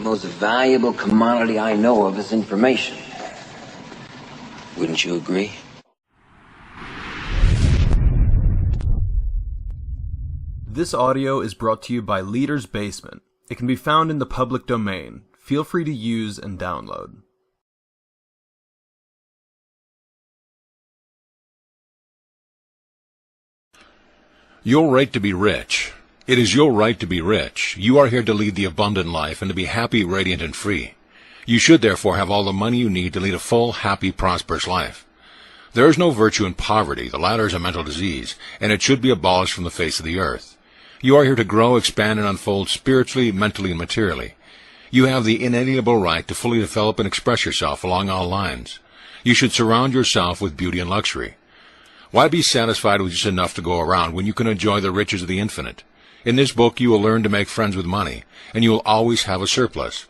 most valuable commodity I know of is information. Wouldn't you agree? This audio is brought to you by Leadersbasement. It can be found in the public domain. Feel free to use and download. Your right to be rich. It is your right to be rich. You are here to lead the abundant life and to be happy, radiant, and free. You should therefore have all the money you need to lead a full, happy, prosperous life. There is no virtue in poverty. The latter is a mental disease, and it should be abolished from the face of the earth. You are here to grow, expand, and unfold spiritually, mentally, and materially. You have the inalienable right to fully develop and express yourself along all lines. You should surround yourself with beauty and luxury. Why be satisfied with just enough to go around when you can enjoy the riches of the infinite? In this book, you will learn to make friends with money, and you will always have a surplus.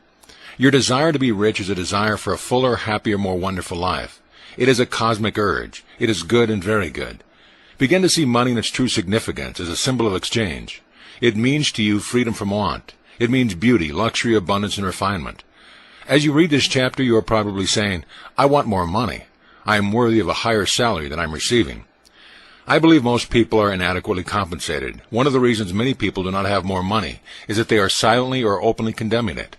Your desire to be rich is a desire for a fuller, happier, more wonderful life. It is a cosmic urge. It is good and very good. Begin to see money in its true significance as a symbol of exchange. It means to you freedom from want. It means beauty, luxury, abundance, and refinement. As you read this chapter, you are probably saying, I want more money. I am worthy of a higher salary than I'm receiving. I believe most people are inadequately compensated. One of the reasons many people do not have more money is that they are silently or openly condemning it.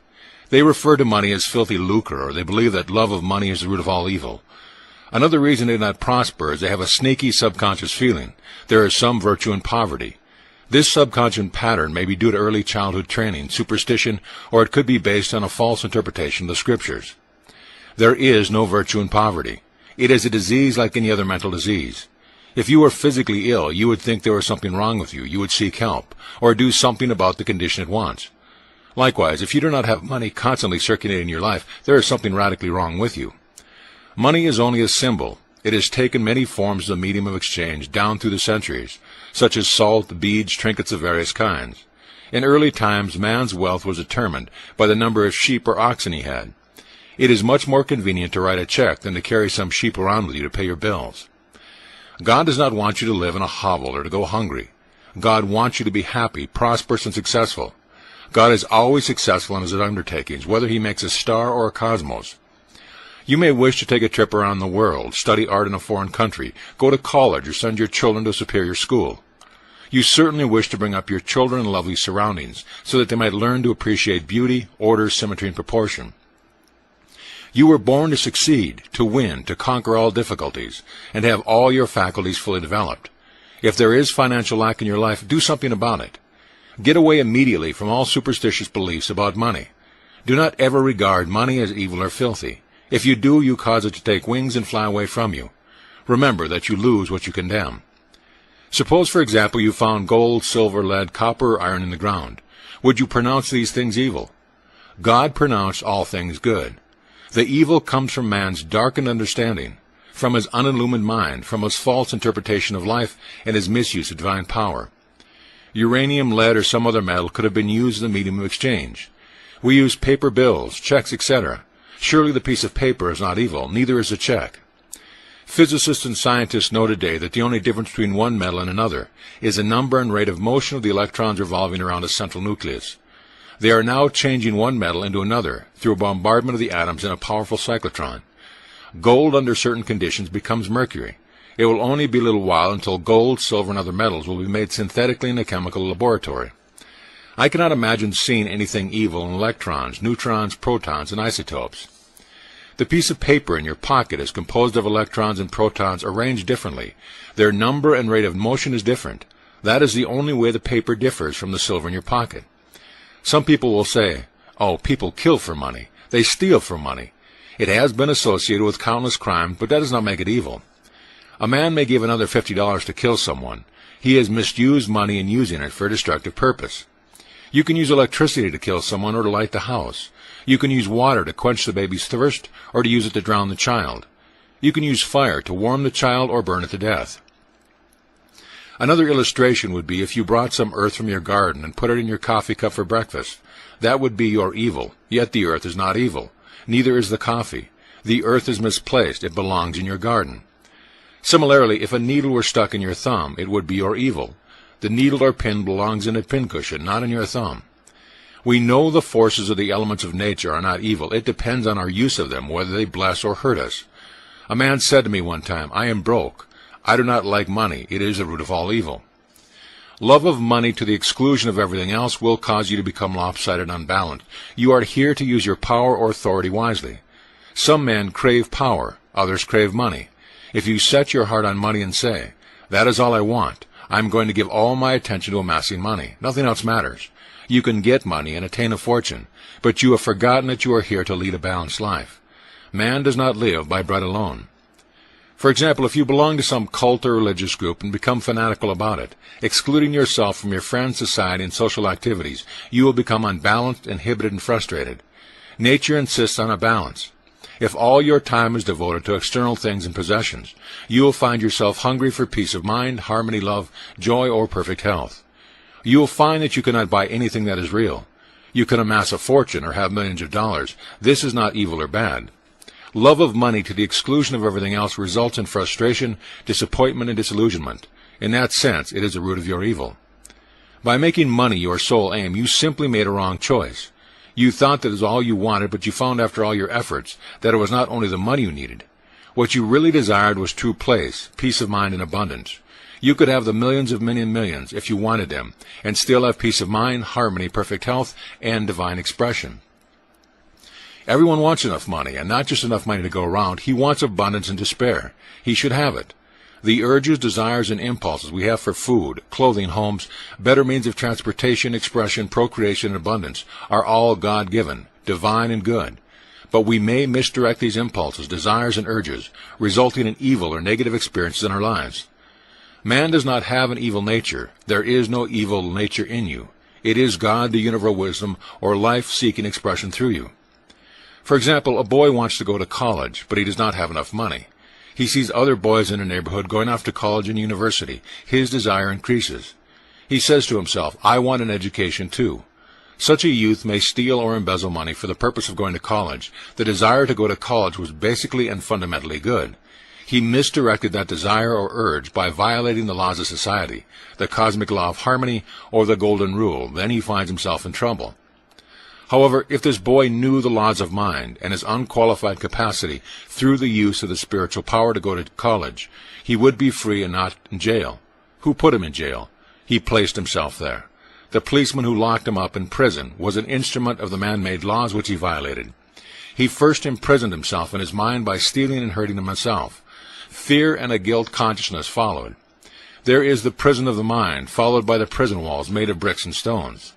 They refer to money as filthy lucre, or they believe that love of money is the root of all evil. Another reason they do not prosper is they have a sneaky subconscious feeling there is some virtue in poverty. This subconscious pattern may be due to early childhood training, superstition, or it could be based on a false interpretation of the scriptures. There is no virtue in poverty. It is a disease like any other mental disease. If you were physically ill, you would think there was something wrong with you. You would seek help, or do something about the condition at once. Likewise, if you do not have money constantly circulating in your life, there is something radically wrong with you. Money is only a symbol. It has taken many forms as a medium of exchange down through the centuries, such as salt, beads, trinkets of various kinds. In early times, man's wealth was determined by the number of sheep or oxen he had. It is much more convenient to write a check than to carry some sheep around with you to pay your bills. God does not want you to live in a hovel or to go hungry. God wants you to be happy, prosperous, and successful. God is always successful in his undertakings, whether he makes a star or a cosmos. You may wish to take a trip around the world, study art in a foreign country, go to college, or send your children to a superior school. You certainly wish to bring up your children in lovely surroundings, so that they might learn to appreciate beauty, order, symmetry, and proportion. You were born to succeed, to win, to conquer all difficulties, and to have all your faculties fully developed. If there is financial lack in your life, do something about it. Get away immediately from all superstitious beliefs about money. Do not ever regard money as evil or filthy. If you do, you cause it to take wings and fly away from you. Remember that you lose what you condemn. Suppose, for example, you found gold, silver, lead, copper, or iron in the ground. Would you pronounce these things evil? God pronounced all things good. The evil comes from man's darkened understanding, from his unillumined mind, from his false interpretation of life, and his misuse of divine power. Uranium, lead, or some other metal could have been used as a medium of exchange. We use paper bills, checks, etc. Surely the piece of paper is not evil, neither is the check. Physicists and scientists know today that the only difference between one metal and another is the number and rate of motion of the electrons revolving around a central nucleus. They are now changing one metal into another through a bombardment of the atoms in a powerful cyclotron. Gold under certain conditions becomes mercury. It will only be a little while until gold, silver, and other metals will be made synthetically in a chemical laboratory. I cannot imagine seeing anything evil in electrons, neutrons, protons, and isotopes. The piece of paper in your pocket is composed of electrons and protons arranged differently. Their number and rate of motion is different. That is the only way the paper differs from the silver in your pocket. Some people will say, oh, people kill for money. They steal for money. It has been associated with countless crimes, but that does not make it evil. A man may give another $50 to kill someone. He has misused money in using it for a destructive purpose. You can use electricity to kill someone or to light the house. You can use water to quench the baby's thirst or to use it to drown the child. You can use fire to warm the child or burn it to death. Another illustration would be if you brought some earth from your garden and put it in your coffee cup for breakfast. That would be your evil, yet the earth is not evil. Neither is the coffee. The earth is misplaced. It belongs in your garden. Similarly, if a needle were stuck in your thumb, it would be your evil. The needle or pin belongs in a pincushion, not in your thumb. We know the forces of the elements of nature are not evil. It depends on our use of them, whether they bless or hurt us. A man said to me one time, "I am broke. I do not like money. It is the root of all evil." Love of money to the exclusion of everything else will cause you to become lopsided and unbalanced. You are here to use your power or authority wisely. Some men crave power, others crave money. If you set your heart on money and say, "That is all I want. I'm going to give all my attention to amassing money. Nothing else matters." You can get money and attain a fortune, but you have forgotten that you are here to lead a balanced life. Man does not live by bread alone. For example, if you belong to some cult or religious group and become fanatical about it, excluding yourself from your friends, society, and social activities, you will become unbalanced, inhibited, and frustrated. Nature insists on a balance. If all your time is devoted to external things and possessions, you will find yourself hungry for peace of mind, harmony, love, joy, or perfect health. You will find that you cannot buy anything that is real. You can amass a fortune or have millions of dollars. This is not evil or bad. Love of money to the exclusion of everything else results in frustration, disappointment, and disillusionment. In that sense, it is the root of your evil. By making money your sole aim, you simply made a wrong choice. You thought that it was all you wanted, but you found after all your efforts that it was not only the money you needed. What you really desired was true place, peace of mind, and abundance. You could have the millions of millions if you wanted them, and still have peace of mind, harmony, perfect health, and divine expression. Everyone wants enough money, and not just enough money to go around. He wants abundance and to spare. He should have it. The urges, desires, and impulses we have for food, clothing, homes, better means of transportation, expression, procreation, and abundance are all God-given, divine, and good. But we may misdirect these impulses, desires, and urges, resulting in evil or negative experiences in our lives. Man does not have an evil nature. There is no evil nature in you. It is God, the universal wisdom, or life-seeking expression through you. For example, a boy wants to go to college, but he does not have enough money. He sees other boys in the neighborhood going off to college and university. His desire increases. He says to himself, "I want an education too." Such a youth may steal or embezzle money for the purpose of going to college. The desire to go to college was basically and fundamentally good. He misdirected that desire or urge by violating the laws of society, the cosmic law of harmony, or the golden rule. Then he finds himself in trouble. However, if this boy knew the laws of mind and his unqualified capacity through the use of the spiritual power to go to college, he would be free and not in jail. Who put him in jail? He placed himself there. The policeman who locked him up in prison was an instrument of the man-made laws which he violated. He first imprisoned himself in his mind by stealing and hurting himself. Fear and a guilt consciousness followed. There is the prison of the mind, followed by the prison walls made of bricks and stones.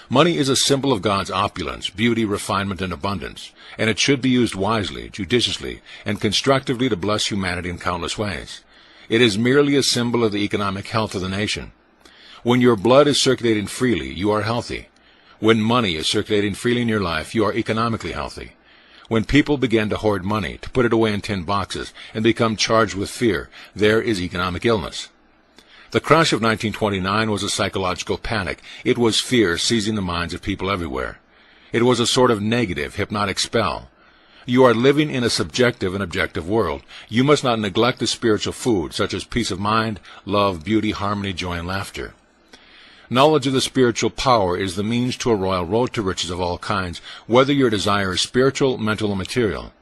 Money is a symbol of God's opulence, beauty, refinement, and abundance, and it should be used wisely, judiciously, and constructively to bless humanity in countless ways. It is merely a symbol of the economic health of the nation. When your blood is circulating freely, you are healthy. When money is circulating freely in your life, you are economically healthy. When people begin to hoard money, to put it away in tin boxes, and become charged with fear, there is economic illness. The crash of 1929 was a psychological panic. It was fear seizing the minds of people everywhere. It was a sort of negative, hypnotic spell. You are living in a subjective and objective world. You must not neglect the spiritual food, such as peace of mind, love, beauty, harmony, joy, and laughter. Knowledge of the spiritual power is the means to a royal road to riches of all kinds, whether your desire is spiritual, mental, or material.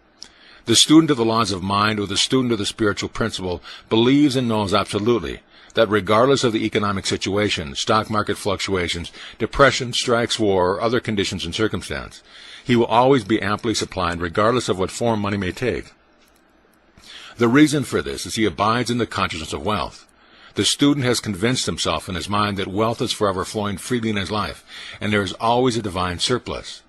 The student of the laws of mind or the student of the spiritual principle believes and knows absolutely that regardless of the economic situation, stock market fluctuations, depression, strikes, war, or other conditions and circumstance, he will always be amply supplied regardless of what form money may take. The reason for this is he abides in the consciousness of wealth. The student has convinced himself in his mind that wealth is forever flowing freely in his life, and there is always a divine surplus.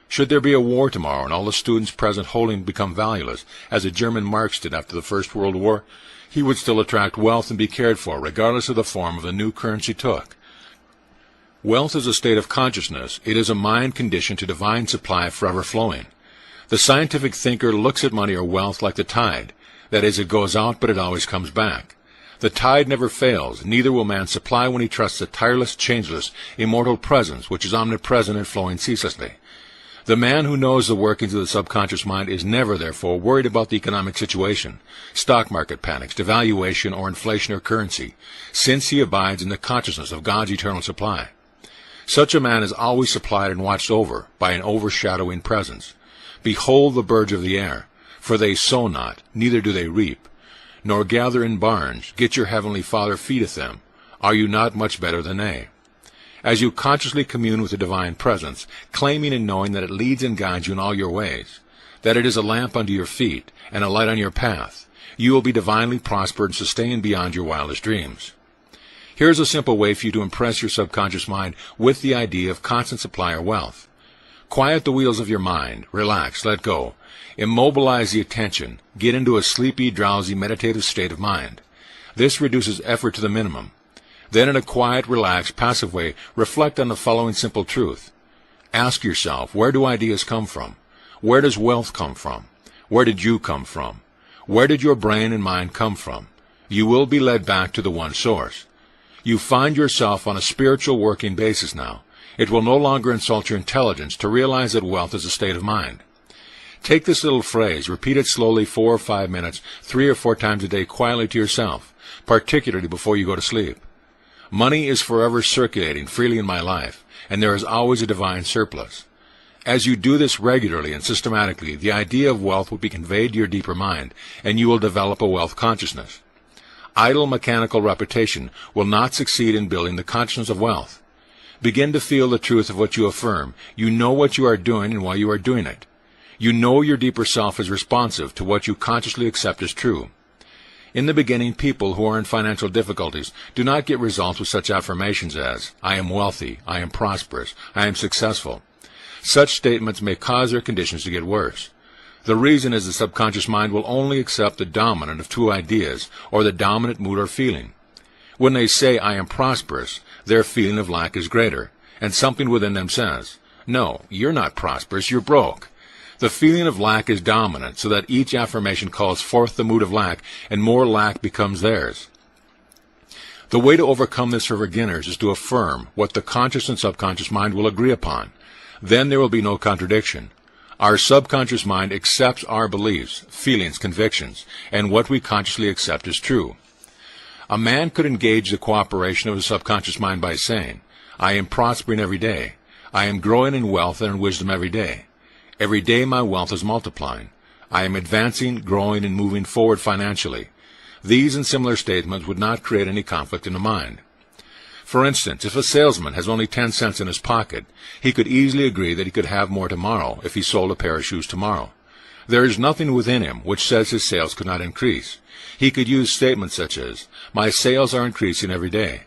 Should there be a war tomorrow and all the students present holding become valueless, as the German marks did after the First World War, he would still attract wealth and be cared for, regardless of the form of the new currency took. Wealth is a state of consciousness. It is a mind conditioned to divine supply forever flowing. The scientific thinker looks at money or wealth like the tide. That is, it goes out, but it always comes back. The tide never fails, neither will man supply when he trusts the tireless, changeless, immortal presence which is omnipresent and flowing ceaselessly. The man who knows the workings of the subconscious mind is never, therefore, worried about the economic situation, stock market panics, devaluation, or inflation or currency, since he abides in the consciousness of God's eternal supply. Such a man is always supplied and watched over by an overshadowing presence. Behold the birds of the air, for they sow not, neither do they reap, nor gather in barns, yet your heavenly Father feedeth them. Are you not much better than they? As you consciously commune with the divine presence, claiming and knowing that it leads and guides you in all your ways, that it is a lamp unto your feet and a light on your path, you will be divinely prospered and sustained beyond your wildest dreams. Here's a simple way for you to impress your subconscious mind with the idea of constant supply or wealth. Quiet the wheels of your mind, relax, let go, immobilize the attention, get into a sleepy, drowsy, meditative state of mind. This reduces effort to the minimum. Then in a quiet, relaxed, passive way, reflect on the following simple truth. Ask yourself, where do ideas come from? Where does wealth come from? Where did you come from? Where did your brain and mind come from? You will be led back to the one source. You find yourself on a spiritual working basis now. It will no longer insult your intelligence to realize that wealth is a state of mind. Take this little phrase, repeat it slowly 4 or 5 minutes, 3 or 4 times a day quietly to yourself, particularly before you go to sleep. Money is forever circulating freely in my life, and there is always a divine surplus. As you do this regularly and systematically, the idea of wealth will be conveyed to your deeper mind, and you will develop a wealth consciousness. Idle mechanical repetition will not succeed in building the consciousness of wealth. Begin to feel the truth of what you affirm. You know what you are doing and why you are doing it. You know your deeper self is responsive to what you consciously accept as true. In the beginning, people who are in financial difficulties do not get results with such affirmations as, I am wealthy, I am prosperous, I am successful. Such statements may cause their conditions to get worse. The reason is the subconscious mind will only accept the dominant of 2 ideas, or the dominant mood or feeling. When they say, I am prosperous, their feeling of lack is greater, and something within them says, no, you're not prosperous, you're broke. The feeling of lack is dominant, so that each affirmation calls forth the mood of lack, and more lack becomes theirs. The way to overcome this for beginners is to affirm what the conscious and subconscious mind will agree upon. Then there will be no contradiction. Our subconscious mind accepts our beliefs, feelings, convictions, and what we consciously accept is true. A man could engage the cooperation of his subconscious mind by saying, I am prospering every day. I am growing in wealth and in wisdom every day. Every day my wealth is multiplying. I am advancing, growing, and moving forward financially. These and similar statements would not create any conflict in the mind. For instance, if a salesman has only 10 cents in his pocket, he could easily agree that he could have more tomorrow if he sold a pair of shoes tomorrow. There is nothing within him which says his sales could not increase. He could use statements such as, my sales are increasing every day.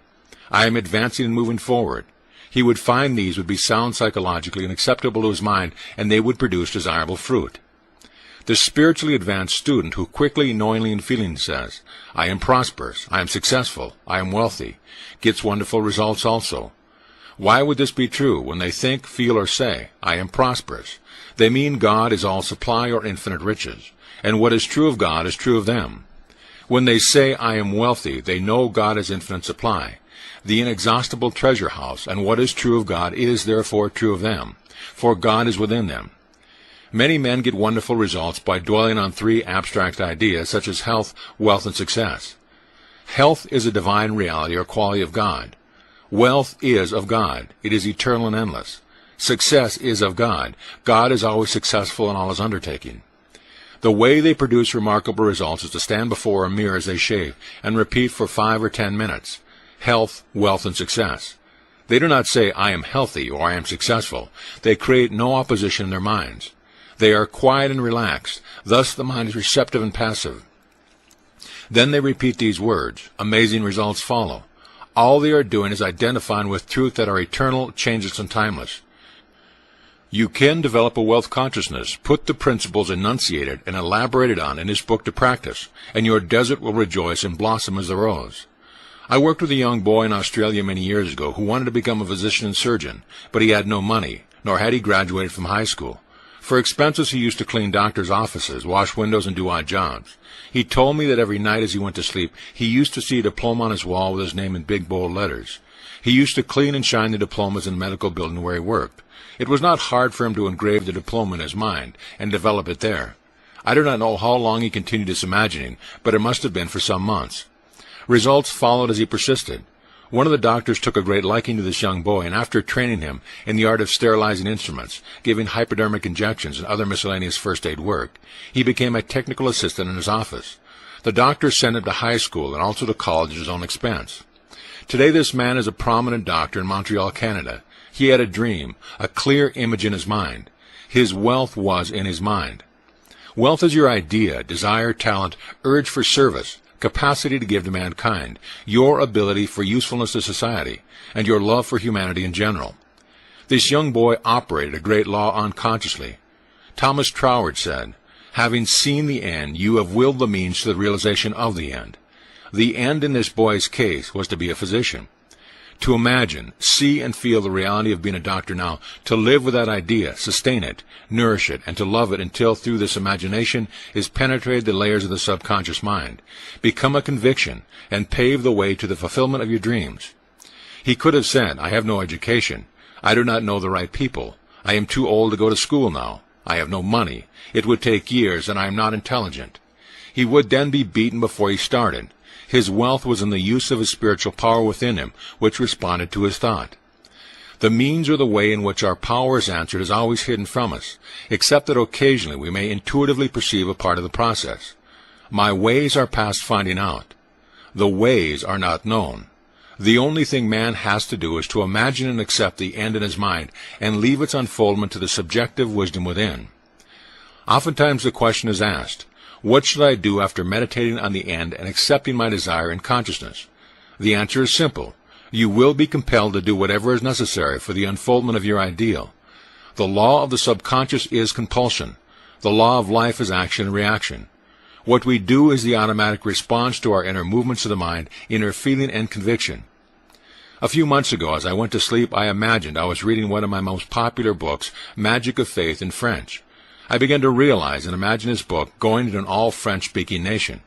I am advancing and moving forward. He would find these would be sound psychologically and acceptable to his mind, and they would produce desirable fruit. The spiritually advanced student who quickly, knowingly, and feelingly says, I am prosperous, I am successful, I am wealthy, gets wonderful results also. Why would this be true when they think, feel, or say, I am prosperous? They mean God is all supply or infinite riches, and what is true of God is true of them. When they say, I am wealthy, they know God is infinite supply, the inexhaustible treasure house, and what is true of God is therefore true of them, for God is within them. Many men get wonderful results by dwelling on 3 abstract ideas such as health, wealth, and success. Health is a divine reality or quality of God. Wealth is of God. It is eternal and endless. Success is of God. God is always successful in all his undertaking. The way they produce remarkable results is to stand before a mirror as they shave and repeat for 5 or 10 minutes. Health, wealth, and success. They do not say, I am healthy or I am successful. They create no opposition in their minds. They are quiet and relaxed. Thus the mind is receptive and passive. Then they repeat these words. Amazing results follow. All they are doing is identifying with truth that are eternal, changeless, and timeless. You can develop a wealth consciousness, put the principles enunciated and elaborated on in this book to practice, and your desert will rejoice and blossom as the rose. I worked with a young boy in Australia many years ago who wanted to become a physician and surgeon, but he had no money, nor had he graduated from high school. For expenses, he used to clean doctors' offices, wash windows, and do odd jobs. He told me that every night as he went to sleep, he used to see a diploma on his wall with his name in big, bold letters. He used to clean and shine the diplomas in the medical building where he worked. It was not hard for him to engrave the diploma in his mind and develop it there. I do not know how long he continued this imagining, but it must have been for some months. Results followed as he persisted. One of the doctors took a great liking to this young boy, and after training him in the art of sterilizing instruments, giving hypodermic injections, and other miscellaneous first aid work, he became a technical assistant in his office. The doctor sent him to high school and also to college at his own expense. Today this man is a prominent doctor in Montreal, Canada. He had a dream, a clear image in his mind. His wealth was in his mind. Wealth is your idea, desire, talent, urge for service, capacity to give to mankind, your ability for usefulness to society, and your love for humanity in general. This young boy operated a great law unconsciously. Thomas Troward said, "Having seen the end, you have willed the means to the realization of the end." The end in this boy's case was to be a physician. To imagine, see, and feel the reality of being a doctor now, to live with that idea, sustain it, nourish it, and to love it until through this imagination is penetrated the layers of the subconscious mind, become a conviction, and pave the way to the fulfillment of your dreams. He could have said, "I have no education. I do not know the right people. I am too old to go to school now. I have no money. It would take years, and I am not intelligent." He would then be beaten before he started. His wealth was in the use of his spiritual power within him, which responded to his thought. The means or the way in which our power is answered is always hidden from us, except that occasionally we may intuitively perceive a part of the process. My ways are past finding out. The ways are not known. The only thing man has to do is to imagine and accept the end in his mind and leave its unfoldment to the subjective wisdom within. Oftentimes the question is asked, what should I do after meditating on the end and accepting my desire in consciousness? The answer is simple. You will be compelled to do whatever is necessary for the unfoldment of your ideal. The law of the subconscious is compulsion. The law of life is action and reaction. What we do is the automatic response to our inner movements of the mind, inner feeling and conviction. A few months ago, as I went to sleep, I imagined I was reading one of my most popular books, Magic of Faith, in French. I began to realize and imagine this book going into an all-French-speaking nation.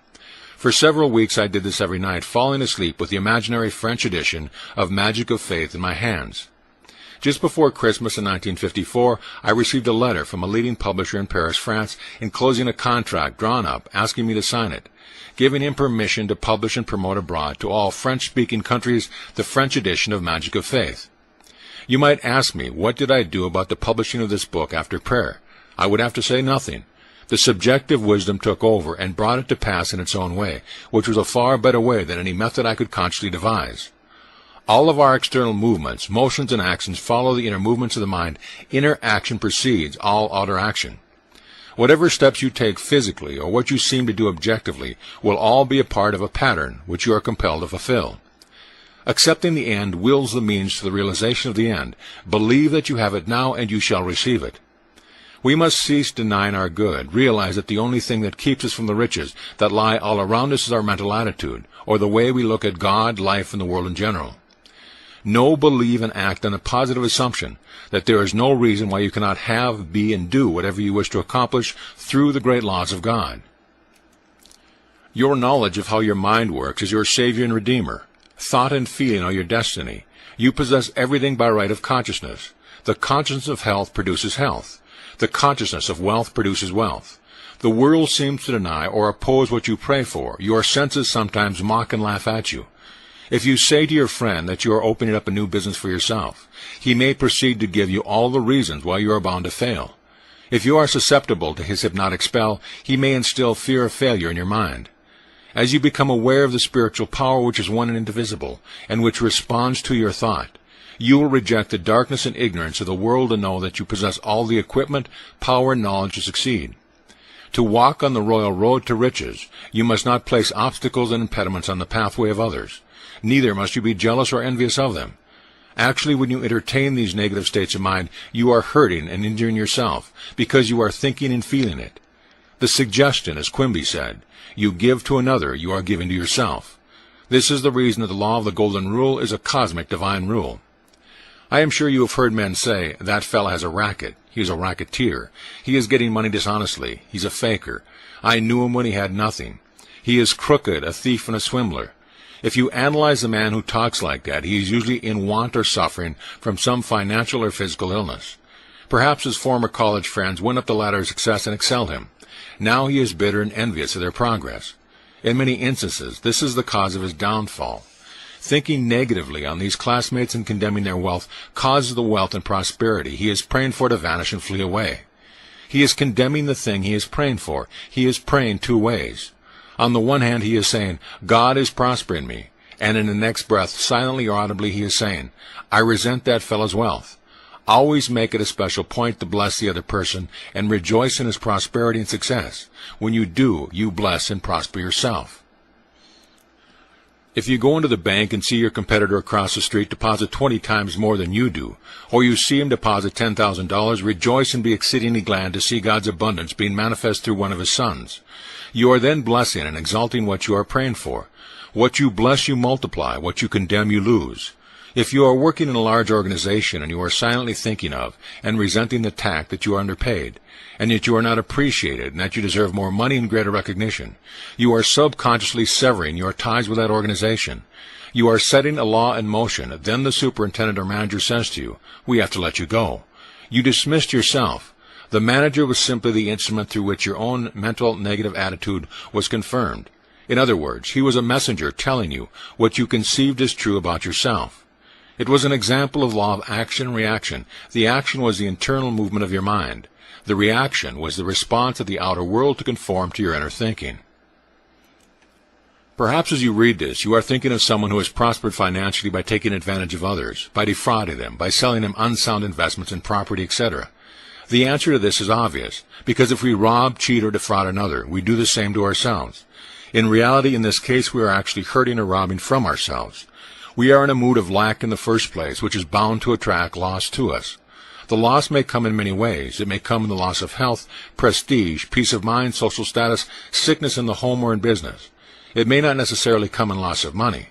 For several weeks I did this every night, falling asleep with the imaginary French edition of Magic of Faith in my hands. Just before Christmas in 1954, I received a letter from a leading publisher in Paris, France, enclosing a contract drawn up, asking me to sign it, giving him permission to publish and promote abroad to all French-speaking countries the French edition of Magic of Faith. You might ask me, what did I do about the publishing of this book after prayer? I would have to say nothing. The subjective wisdom took over and brought it to pass in its own way, which was a far better way than any method I could consciously devise. All of our external movements, motions, and actions follow the inner movements of the mind. Inner action precedes all outer action. Whatever steps you take physically or what you seem to do objectively will all be a part of a pattern which you are compelled to fulfill. Accepting the end wills the means to the realization of the end. Believe that you have it now and you shall receive it. We must cease denying our good, realize that the only thing that keeps us from the riches that lie all around us is our mental attitude, or the way we look at God, life, and the world in general. Know, believe, and act on a positive assumption that there is no reason why you cannot have, be, and do whatever you wish to accomplish through the great laws of God. Your knowledge of how your mind works is your Savior and Redeemer. Thought and feeling are your destiny. You possess everything by right of consciousness. The consciousness of health produces health. The consciousness of wealth produces wealth. The world seems to deny or oppose what you pray for. Your senses sometimes mock and laugh at you. If you say to your friend that you are opening up a new business for yourself, he may proceed to give you all the reasons why you are bound to fail. If you are susceptible to his hypnotic spell, he may instill fear of failure in your mind. As you become aware of the spiritual power which is one and indivisible, and which responds to your thought, you will reject the darkness and ignorance of the world and know that you possess all the equipment, power, and knowledge to succeed. To walk on the royal road to riches, you must not place obstacles and impediments on the pathway of others. Neither must you be jealous or envious of them. Actually, when you entertain these negative states of mind, you are hurting and injuring yourself, because you are thinking and feeling it. The suggestion, as Quimby said, you give to another, you are giving to yourself. This is the reason that the law of the golden rule is a cosmic divine rule. I am sure you have heard men say, that fellow has a racket. He is a racketeer. He is getting money dishonestly. He's a faker. I knew him when he had nothing. He is crooked, a thief, and a swindler. If you analyze the man who talks like that, he is usually in want or suffering from some financial or physical illness. Perhaps his former college friends went up the ladder of success and excelled him. Now he is bitter and envious of their progress. In many instances, this is the cause of his downfall. Thinking negatively on these classmates and condemning their wealth causes the wealth and prosperity he is praying for to vanish and flee away. He is condemning the thing he is praying for. He is praying two ways. On the one hand, he is saying, God is prospering me. And in the next breath, silently or audibly, he is saying, I resent that fellow's wealth. Always make it a special point to bless the other person and rejoice in his prosperity and success. When you do, you bless and prosper yourself. If you go into the bank and see your competitor across the street deposit 20 times more than you do, or you see him deposit $10,000, rejoice and be exceedingly glad to see God's abundance being manifest through one of his sons. You are then blessing and exalting what you are praying for. What you bless, you multiply. What you condemn, you lose. If you are working in a large organization and you are silently thinking of and resenting the tact that you are underpaid, and yet you are not appreciated and that you deserve more money and greater recognition, you are subconsciously severing your ties with that organization. You are setting a law in motion. Then the superintendent or manager says to you, we have to let you go. You dismissed yourself. The manager was simply the instrument through which your own mental negative attitude was confirmed. In other words, he was a messenger telling you what you conceived as true about yourself. It was an example of law of action and reaction. The action was the internal movement of your mind. The reaction was the response of the outer world to conform to your inner thinking. Perhaps as you read this, you are thinking of someone who has prospered financially by taking advantage of others, by defrauding them, by selling them unsound investments in property, etc. The answer to this is obvious, because if we rob, cheat, or defraud another, we do the same to ourselves. In reality, in this case, we are actually hurting or robbing from ourselves. We are in a mood of lack in the first place, which is bound to attract loss to us. The loss may come in many ways. It may come in the loss of health, prestige, peace of mind, social status, sickness in the home or in business. It may not necessarily come in loss of money.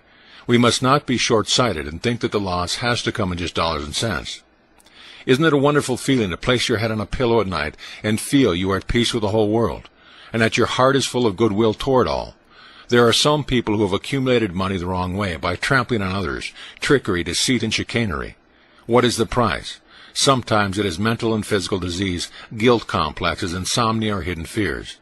We must not be short-sighted and think that the loss has to come in just dollars and cents. Isn't it a wonderful feeling to place your head on a pillow at night and feel you are at peace with the whole world, and that your heart is full of goodwill toward all? There are some people who have accumulated money the wrong way, by trampling on others, trickery, deceit, and chicanery. What is the price? Sometimes it is mental and physical disease, guilt complexes, insomnia, or hidden fears.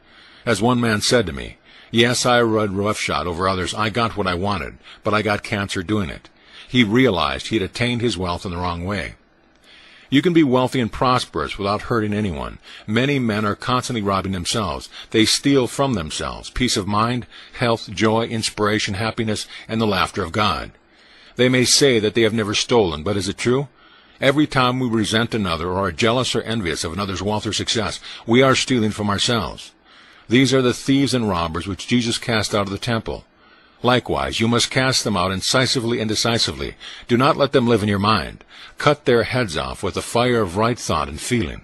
As one man said to me, yes, I rode roughshod over others. I got what I wanted, but I got cancer doing it. He realized he had attained his wealth in the wrong way. You can be wealthy and prosperous without hurting anyone. Many men are constantly robbing themselves. They steal from themselves peace of mind, health, joy, inspiration, happiness, and the laughter of God. They may say that they have never stolen, but is it true? Every time we resent another or are jealous or envious of another's wealth or success, we are stealing from ourselves. These are the thieves and robbers which Jesus cast out of the temple. Likewise, you must cast them out incisively and decisively. Do not let them live in your mind. Cut their heads off with the fire of right thought and feeling.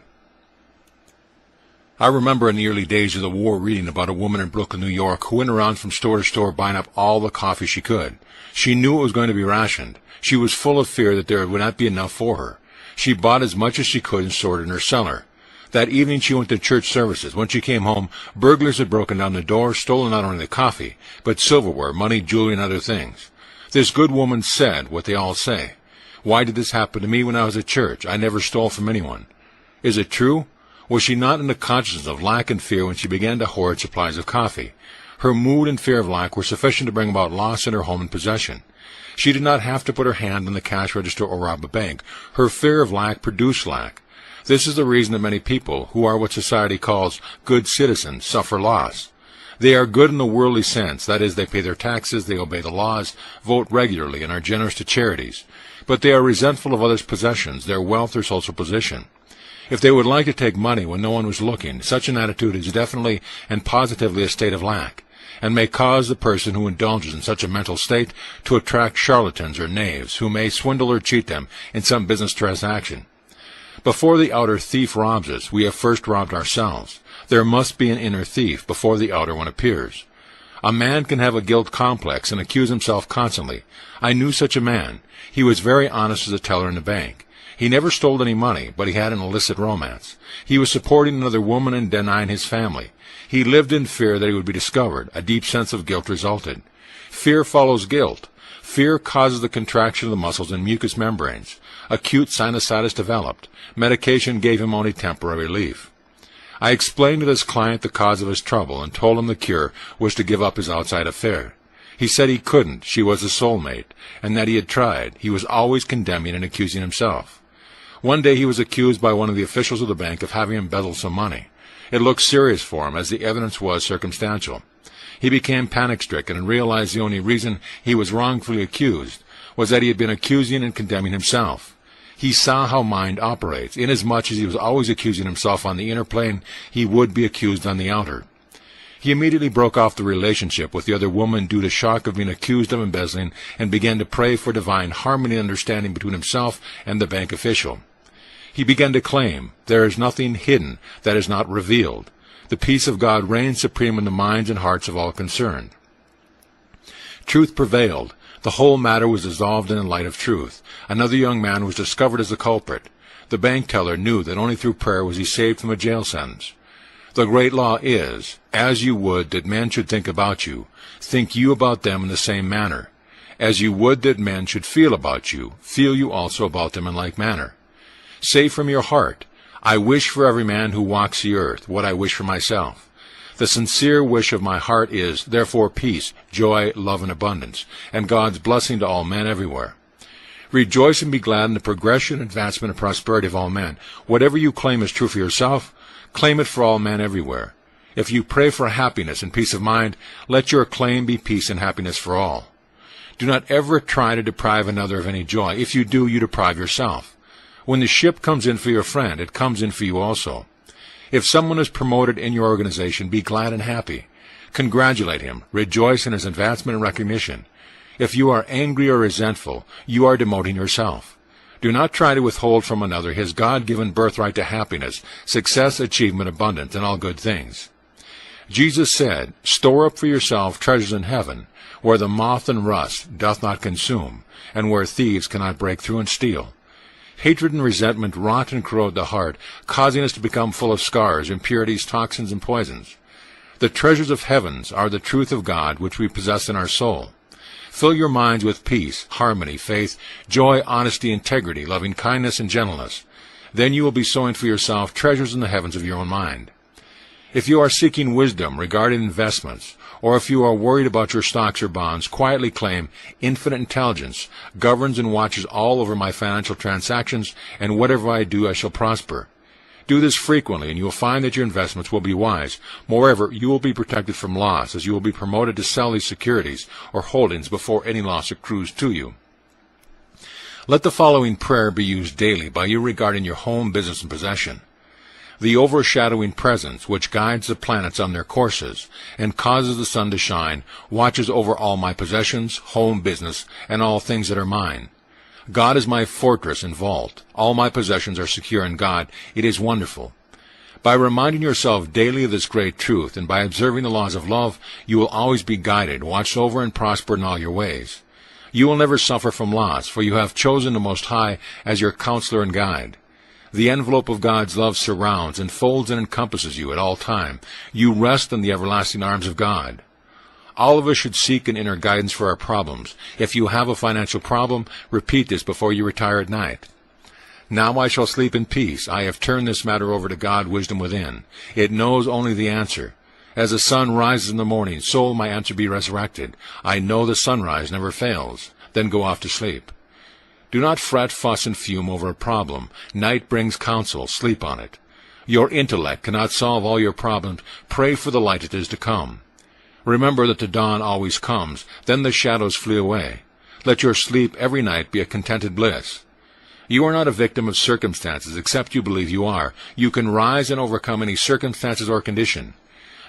I remember in the early days of the war reading about a woman in Brooklyn, New York, who went around from store to store buying up all the coffee she could. She knew it was going to be rationed. She was full of fear that there would not be enough for her. She bought as much as she could and stored it in her cellar. That evening she went to church services. When she came home, burglars had broken down the door, stolen not only the coffee, but silverware, money, jewelry, and other things. This good woman said what they all say. Why did this happen to me when I was at church? I never stole from anyone. Is it true? Was she not in the consciousness of lack and fear when she began to hoard supplies of coffee? Her mood and fear of lack were sufficient to bring about loss in her home and possession. She did not have to put her hand on the cash register or rob a bank. Her fear of lack produced lack. This is the reason that many people, who are what society calls good citizens, suffer loss. They are good in the worldly sense, that is, they pay their taxes, they obey the laws, vote regularly, and are generous to charities. But they are resentful of others' possessions, their wealth or social position. If they would like to take money when no one was looking, such an attitude is definitely and positively a state of lack, and may cause the person who indulges in such a mental state to attract charlatans or knaves, who may swindle or cheat them in some business transaction. Before the outer thief robs us, we have first robbed ourselves. There must be an inner thief before the outer one appears. A man can have a guilt complex and accuse himself constantly. I knew such a man. He was very honest as a teller in the bank. He never stole any money, but he had an illicit romance. He was supporting another woman and denying his family. He lived in fear that he would be discovered. A deep sense of guilt resulted. Fear follows guilt. Fear causes the contraction of the muscles and mucous membranes. Acute sinusitis developed. Medication gave him only temporary relief. I explained to this client the cause of his trouble and told him the cure was to give up his outside affair. He said he couldn't, she was a soulmate, and that he had tried. He was always condemning and accusing himself. One day he was accused by one of the officials of the bank of having embezzled some money. It looked serious for him, as the evidence was circumstantial. He became panic-stricken and realized the only reason he was wrongfully accused was that he had been accusing and condemning himself. He saw how mind operates. Inasmuch as he was always accusing himself on the inner plane, he would be accused on the outer. He immediately broke off the relationship with the other woman due to shock of being accused of embezzling and began to pray for divine harmony and understanding between himself and the bank official. He began to claim, "There is nothing hidden that is not revealed." The peace of God reigned supreme in the minds and hearts of all concerned. Truth prevailed. The whole matter was dissolved in the light of truth. Another young man was discovered as the culprit. The bank teller knew that only through prayer was he saved from a jail sentence. The great law is, as you would that men should think about you, think you about them in the same manner. As you would that men should feel about you, feel you also about them in like manner. Say from your heart, I wish for every man who walks the earth what I wish for myself. The sincere wish of my heart is, therefore, peace, joy, love, and abundance, and God's blessing to all men everywhere. Rejoice and be glad in the progression, advancement, and prosperity of all men. Whatever you claim is true for yourself, claim it for all men everywhere. If you pray for happiness and peace of mind, let your claim be peace and happiness for all. Do not ever try to deprive another of any joy. If you do, you deprive yourself. When the ship comes in for your friend, it comes in for you also. If someone is promoted in your organization, be glad and happy. Congratulate him. Rejoice in his advancement and recognition. If you are angry or resentful, you are demoting yourself. Do not try to withhold from another his God-given birthright to happiness, success, achievement, abundance, and all good things. Jesus said, Store up for yourself treasures in heaven, where the moth and rust doth not consume, and where thieves cannot break through and steal. Hatred and resentment rot and corrode the heart, causing us to become full of scars, impurities, toxins, and poisons. The treasures of heavens are the truth of God which we possess in our soul. Fill your minds with peace, harmony, faith, joy, honesty, integrity, loving kindness, and gentleness. Then you will be sowing for yourself treasures in the heavens of your own mind. If you are seeking wisdom regarding investments, or if you are worried about your stocks or bonds, quietly claim, Infinite intelligence governs and watches all over my financial transactions, and whatever I do I shall prosper. Do this frequently, and you will find that your investments will be wise. Moreover, you will be protected from loss, as you will be promoted to sell these securities or holdings before any loss accrues to you. Let the following prayer be used daily by you regarding your home, business, and possession. The overshadowing presence, which guides the planets on their courses and causes the sun to shine, watches over all my possessions, home, business, and all things that are mine. God is my fortress and vault. All my possessions are secure in God. It is wonderful. By reminding yourself daily of this great truth, and by observing the laws of love, you will always be guided, watched over, and prosper in all your ways. You will never suffer from loss, for you have chosen the Most High as your counselor and guide. The envelope of God's love surrounds, enfolds, and encompasses you at all time. You rest in the everlasting arms of God. All of us should seek an inner guidance for our problems. If you have a financial problem, repeat this before you retire at night. Now I shall sleep in peace. I have turned this matter over to God, wisdom within. It knows only the answer. As the sun rises in the morning, so will my answer be resurrected. I know the sunrise never fails. Then go off to sleep. Do not fret, fuss, and fume over a problem. Night brings counsel. Sleep on it. Your intellect cannot solve all your problems. Pray for the light that is to come. Remember that the dawn always comes. Then the shadows flee away. Let your sleep every night be a contented bliss. You are not a victim of circumstances, except you believe you are. You can rise and overcome any circumstances or condition.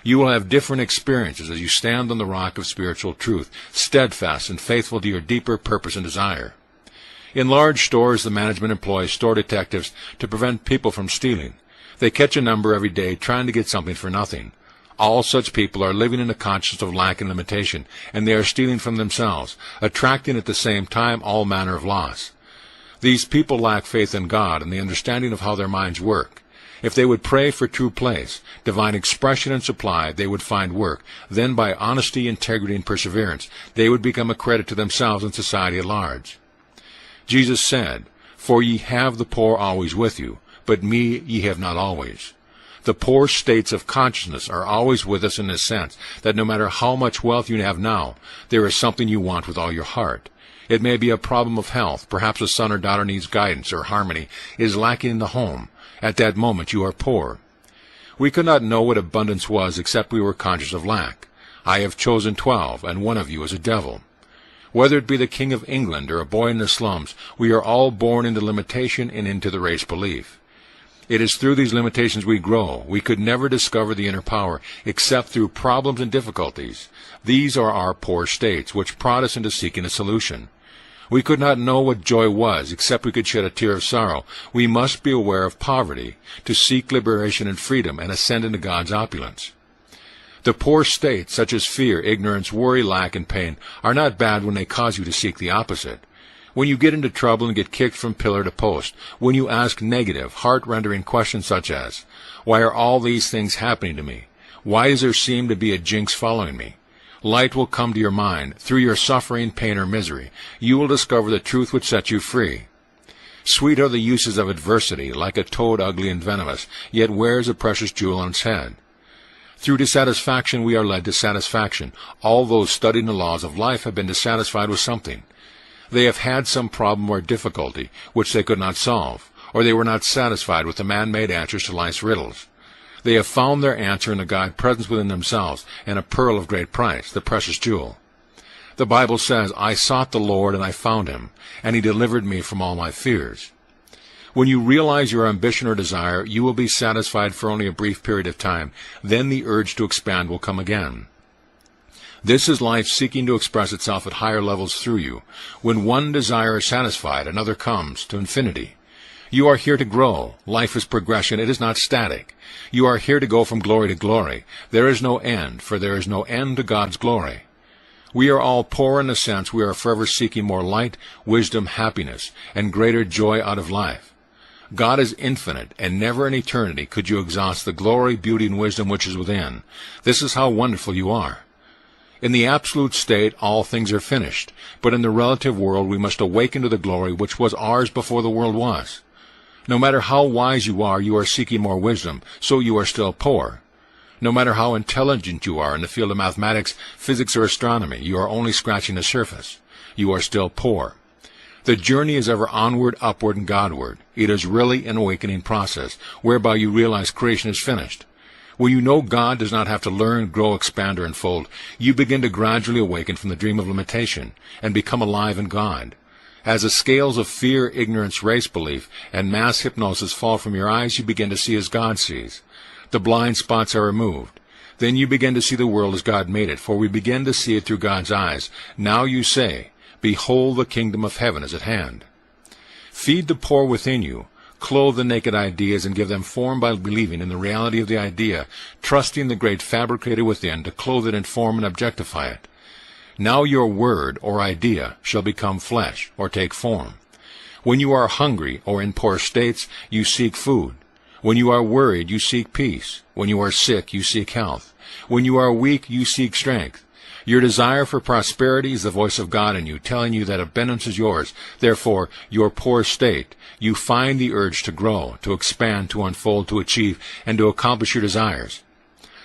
You will have different experiences as you stand on the rock of spiritual truth, steadfast and faithful to your deeper purpose and desire. In large stores, the management employs store detectives to prevent people from stealing. They catch a number every day trying to get something for nothing. All such people are living in a consciousness of lack and limitation, and they are stealing from themselves, attracting at the same time all manner of loss. These people lack faith in God and the understanding of how their minds work. If they would pray for true place, divine expression and supply, they would find work. Then by honesty, integrity, and perseverance, they would become a credit to themselves and society at large. Jesus said, For ye have the poor always with you, but me ye have not always. The poor states of consciousness are always with us in the sense that no matter how much wealth you have now, there is something you want with all your heart. It may be a problem of health. Perhaps a son or daughter needs guidance or harmony, is lacking in the home. At that moment you are poor. We could not know what abundance was except we were conscious of lack. I have chosen 12, and one of you is a devil. Whether it be the King of England or a boy in the slums, we are all born into limitation and into the race belief. It is through these limitations we grow. We could never discover the inner power except through problems and difficulties. These are our poor states, which prod us into seeking a solution. We could not know what joy was except we could shed a tear of sorrow. We must be aware of poverty to seek liberation and freedom and ascend into God's opulence. The poor states, such as fear, ignorance, worry, lack, and pain, are not bad when they cause you to seek the opposite. When you get into trouble and get kicked from pillar to post, when you ask negative, heart-rendering questions such as, why are all these things happening to me? Why does there seem to be a jinx following me? Light will come to your mind. Through your suffering, pain, or misery, you will discover the truth which sets you free. Sweet are the uses of adversity, like a toad ugly and venomous, yet wears a precious jewel on its head. Through dissatisfaction we are led to satisfaction. All those studying the laws of life have been dissatisfied with something. They have had some problem or difficulty which they could not solve, or they were not satisfied with the man-made answers to life's riddles. They have found their answer in the God present within themselves, and a pearl of great price, the precious jewel. The Bible says, I sought the Lord, and I found him, and he delivered me from all my fears. When you realize your ambition or desire, you will be satisfied for only a brief period of time. Then the urge to expand will come again. This is life seeking to express itself at higher levels through you. When one desire is satisfied, another comes to infinity. You are here to grow. Life is progression. It is not static. You are here to go from glory to glory. There is no end, for there is no end to God's glory. We are all poor in the sense we are forever seeking more light, wisdom, happiness, and greater joy out of life. God is infinite, and never in eternity could you exhaust the glory, beauty, and wisdom which is within. This is how wonderful you are. In the absolute state, all things are finished, but in the relative world we must awaken to the glory which was ours before the world was. No matter how wise you are seeking more wisdom, so you are still poor. No matter how intelligent you are in the field of mathematics, physics, or astronomy, you are only scratching the surface. You are still poor. The journey is ever onward, upward, and Godward. It is really an awakening process, whereby you realize creation is finished. When you know God does not have to learn, grow, expand, or unfold, you begin to gradually awaken from the dream of limitation and become alive in God. As the scales of fear, ignorance, race belief, and mass hypnosis fall from your eyes, you begin to see as God sees. The blind spots are removed. Then you begin to see the world as God made it, for we begin to see it through God's eyes. Now you say, behold, the kingdom of heaven is at hand. Feed the poor within you. Clothe the naked ideas and give them form by believing in the reality of the idea, trusting the great fabricator within to clothe it in form and objectify it. Now your word or idea shall become flesh or take form. When you are hungry or in poor states, you seek food. When you are worried, you seek peace. When you are sick, you seek health. When you are weak, you seek strength. Your desire for prosperity is the voice of God in you, telling you that abundance is yours. Therefore, your poor state, you find the urge to grow, to expand, to unfold, to achieve, and to accomplish your desires.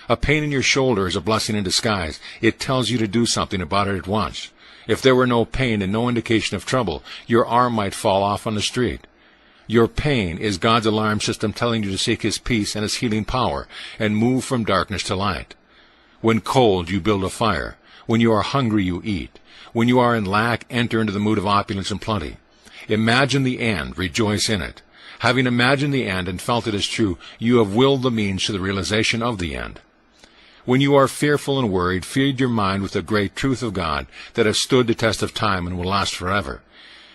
A pain in your shoulder is a blessing in disguise. It tells you to do something about it at once. If there were no pain and no indication of trouble, your arm might fall off on the street. Your pain is God's alarm system telling you to seek his peace and his healing power and move from darkness to light. When cold, you build a fire. When you are hungry, you eat. When you are in lack, enter into the mood of opulence and plenty. Imagine the end, rejoice in it. Having imagined the end and felt it as true, you have willed the means to the realization of the end. When you are fearful and worried, feed your mind with the great truth of God that has stood the test of time and will last forever.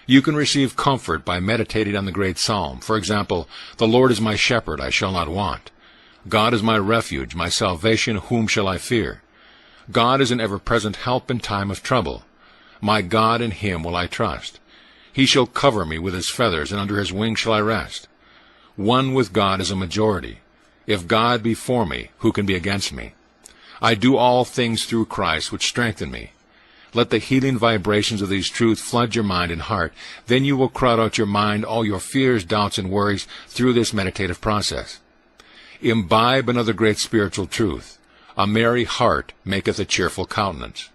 You can receive comfort by meditating on the great psalm. For example, the Lord is my shepherd, I shall not want. God is my refuge, my salvation, whom shall I fear? God is an ever-present help in time of trouble. My God, in him will I trust. He shall cover me with his feathers, and under his wings shall I rest. One with God is a majority. If God be for me, who can be against me? I do all things through Christ, which strengthen me. Let the healing vibrations of these truths flood your mind and heart. Then you will crowd out your mind all your fears, doubts, and worries through this meditative process. Imbibe another great spiritual truth. A merry heart maketh a cheerful countenance.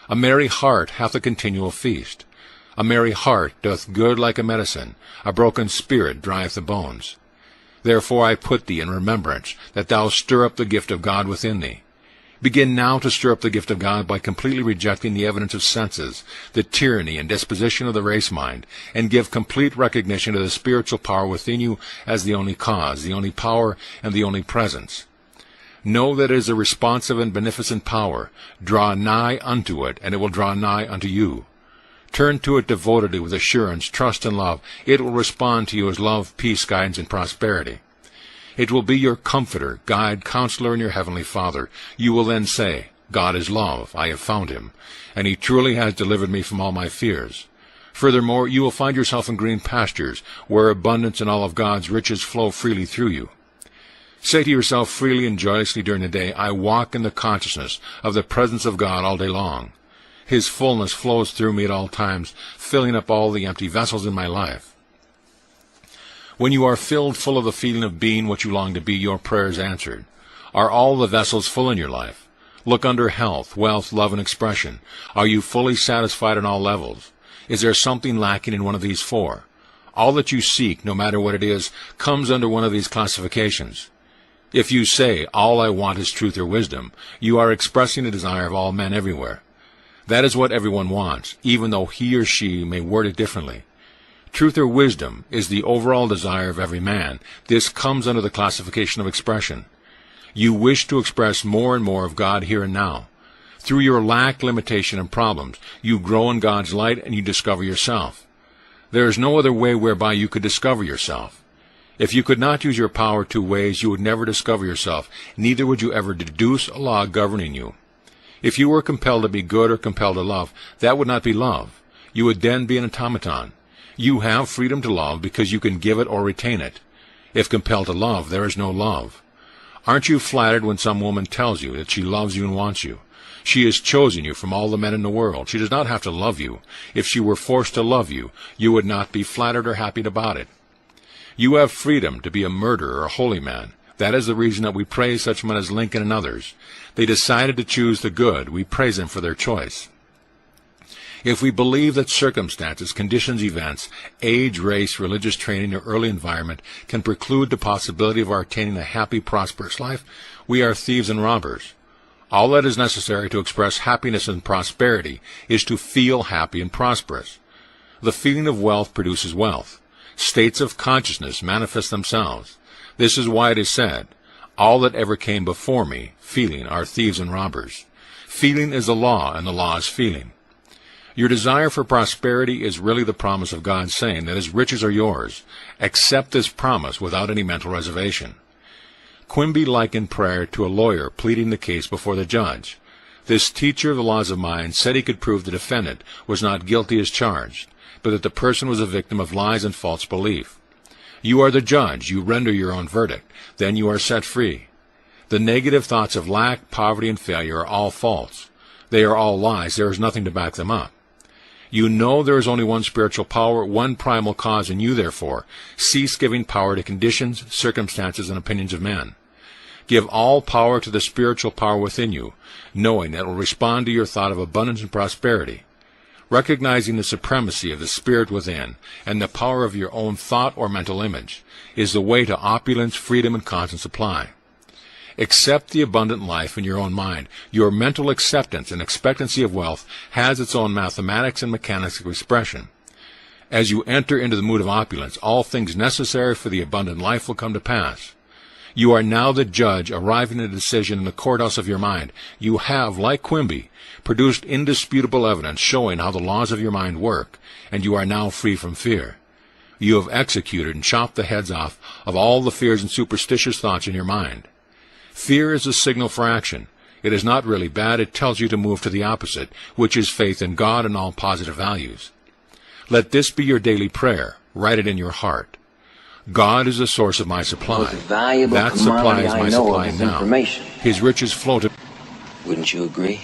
A merry heart hath a continual feast. A merry heart doth good like a medicine. A broken spirit drieth the bones. Therefore I put thee in remembrance, that thou stir up the gift of God within thee. Begin now to stir up the gift of God by completely rejecting the evidence of senses, the tyranny and disposition of the race mind, and give complete recognition to the spiritual power within you as the only cause, the only power, and the only presence. Know that it is a responsive and beneficent power. Draw nigh unto it, and it will draw nigh unto you. Turn to it devotedly with assurance, trust, and love. It will respond to you as love, peace, guidance, and prosperity. It will be your comforter, guide, counselor, and your heavenly Father. You will then say, God is love, I have found him, and he truly has delivered me from all my fears. Furthermore, you will find yourself in green pastures, where abundance and all of God's riches flow freely through you. Say to yourself freely and joyously during the day, I walk in the consciousness of the presence of God all day long. His fullness flows through me at all times, filling up all the empty vessels in my life. When you are filled full of the feeling of being what you long to be, your prayer is answered. Are all the vessels full in your life? Look under health, wealth, love, and expression. Are you fully satisfied on all levels? Is there something lacking in one of these four? All that you seek, no matter what it is, comes under one of these classifications. If you say, all I want is truth or wisdom, you are expressing the desire of all men everywhere. That is what everyone wants, even though he or she may word it differently. Truth or wisdom is the overall desire of every man. This comes under the classification of expression. You wish to express more and more of God here and now. Through your lack, limitation, and problems, you grow in God's light and you discover yourself. There is no other way whereby you could discover yourself. If you could not use your power two ways, you would never discover yourself. Neither would you ever deduce a law governing you. If you were compelled to be good or compelled to love, that would not be love. You would then be an automaton. You have freedom to love because you can give it or retain it. If compelled to love, there is no love. Aren't you flattered when some woman tells you that she loves you and wants you? She has chosen you from all the men in the world. She does not have to love you. If she were forced to love you, you would not be flattered or happy about it. You have freedom to be a murderer or a holy man. That is the reason that we praise such men as Lincoln and others. They decided to choose the good. We praise them for their choice. If we believe that circumstances, conditions, events, age, race, religious training, or early environment can preclude the possibility of our attaining a happy, prosperous life, we are thieves and robbers. All that is necessary to express happiness and prosperity is to feel happy and prosperous. The feeling of wealth produces wealth. States of consciousness manifest themselves. This is why it is said, all that ever came before me, feeling, are thieves and robbers. Feeling is the law, and the law is feeling. Your desire for prosperity is really the promise of God saying that his riches are yours. Accept this promise without any mental reservation. Quimby likened prayer to a lawyer pleading the case before the judge. This teacher of the laws of mind said he could prove the defendant was not guilty as charged, but that the person was a victim of lies and false belief. You are the judge. You render your own verdict. Then you are set free. The negative thoughts of lack, poverty, and failure are all false. They are all lies. There is nothing to back them up. You know there is only one spiritual power, one primal cause in you, therefore. Cease giving power to conditions, circumstances, and opinions of men. Give all power to the spiritual power within you, knowing that it will respond to your thought of abundance and prosperity. Recognizing the supremacy of the spirit within and the power of your own thought or mental image is the way to opulence, freedom, and constant supply. Accept the abundant life in your own mind. Your mental acceptance and expectancy of wealth has its own mathematics and mechanics of expression. As you enter into the mood of opulence, all things necessary for the abundant life will come to pass. You are now the judge, arriving at a decision in the courthouse of your mind. You have, like Quimby, produced indisputable evidence showing how the laws of your mind work, and you are now free from fear. You have executed and chopped the heads off of all the fears and superstitious thoughts in your mind. Fear is a signal for action. It is not really bad. It tells you to move to the opposite, which is faith in God and all positive values. Let this be your daily prayer. Write it in your heart. God is the source of my supply. That supply is my supply now. Information. His riches flow to... Wouldn't you agree?